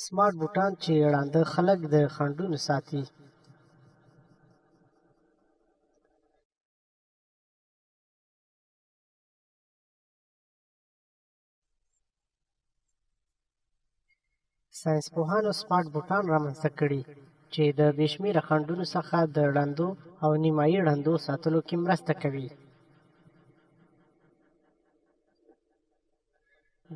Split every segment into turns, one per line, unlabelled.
سمارټ بوټان چې ړانده خلک د خنډونو ساتي. ساینسپوهانو سمارټ بوټان رامنځته کړي چې د بې شمېره خنډونو څخه د ړندو او نیمایي ړندو ساتلو کې مرسته کوي.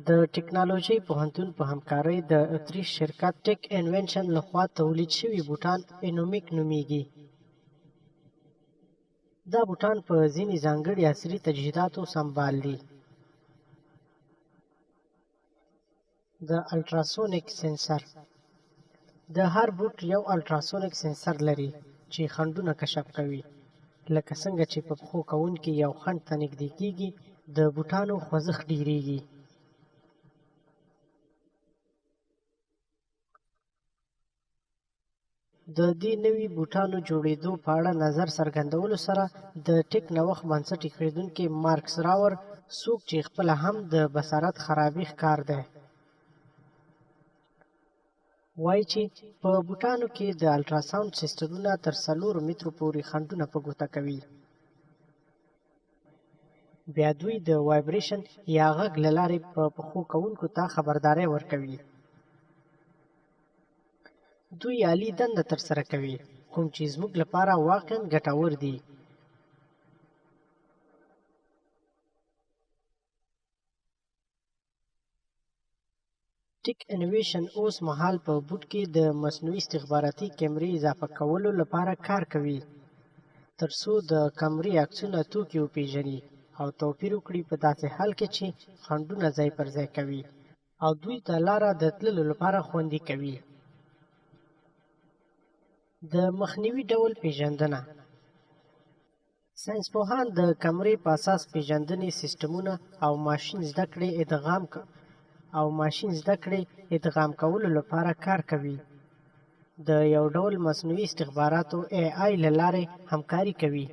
د ټکنالوژۍ پوهنتون په همکارۍ د اتریش شرکت ټیک انوینشن لخوا تولید شوي بوټان انومیک نومیږي. دا بوټان په ځینې ځانګړي عصري تجهیزاتو سمبال دي. د الټراسونیک سنسر: د هر بوټ یو الټراسونیک سنسر لري چې خنډونه کشف کوي. لکه څنګه چې په پښو کوونکي یو خنډ ته نږدې کېږي، د بوټانو خوځښت ډیریږي. د دې نوي بوټانو جوړېدو په اړه نظر څرګندولو سره د ټیک نوښت بنسټ ایښودونکی مارکس راور، څوک چې خپله هم د بصارت خرابي ښکار دی، وایي چې په بوټانو کې د الټراساونډ سیسټمونه تر 4 مترو پورې خنډونه په ګوته کوي. بیا دوی د وایبریشن یا غږ له لارې په پښو کوونکو ته خبرداری ورکوي. دوی عالی دنده ترسره کوي، کوم چې زموږ لپاره واقعا ګټور دي. ټیک انویشن اوس مهال په بوټ کې د مصنوعي استخباراتي کیمرې اضافه کولو لپاره کار کوي، ترڅو د کمرې عکسونه توکي وپېژني او توپیر وکړي په داسې حال کې چې خنډونه ځای پر ځای کوي او دوی ته لاره د تللو لپاره خوندي کوي. د مخنیوي ډول پیژندنه: ساینسپوهان د کمرې په اساس پیژندنې سیسټمونه او ماشین زده کړې ادغام کولو لپاره کار کوي. د یو ډول مصنوعي استخباراتو AI له لارې همکاري کوي.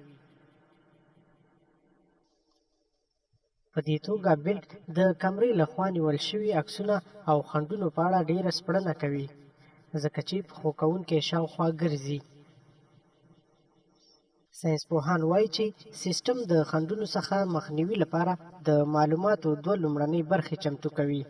په دې توګه بلټ د کمرې لخوا نیول شوي عکسونه او خنډونو په اړه ډیره سپړنه کوي، ځکه چې پښو کوونکی شاوخوا ګرځي. ساینسپوهان وایي چې سیسټم د خنډونو څخه مخنیوي لپاره د معلوماتو 2 لومړنۍ برخې چمتو کوي.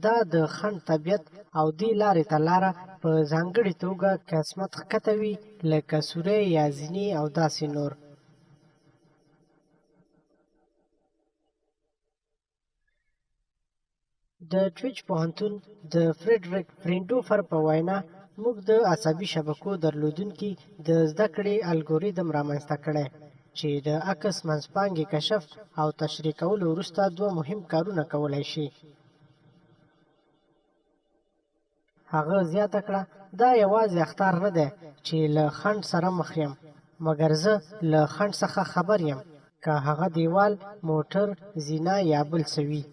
دا د خنډ طبیعت او دې لارې ته لاره په ځانګړې توګه که عصمت ښکته وي، لکه سوری یا زینې او داسې نور. د ټویچ پوهنتون د فریډریک فرینډوفر په وینا، موږ د عصبي شبکو درلودونکي د زده کړې الګوریدم رامنځته کړی چې د عکس منځپانګې کشف او تشریح کولو وروسته 2 مهم کارونه کولی شي. هغه زیاته کړه: دا یوازې اخطار نه دی چې له خنډ سره مخ یم، مګر زه له خنډ څخه خبر یم، که هغه دیوال، موټر، زینه یا بل څه وي.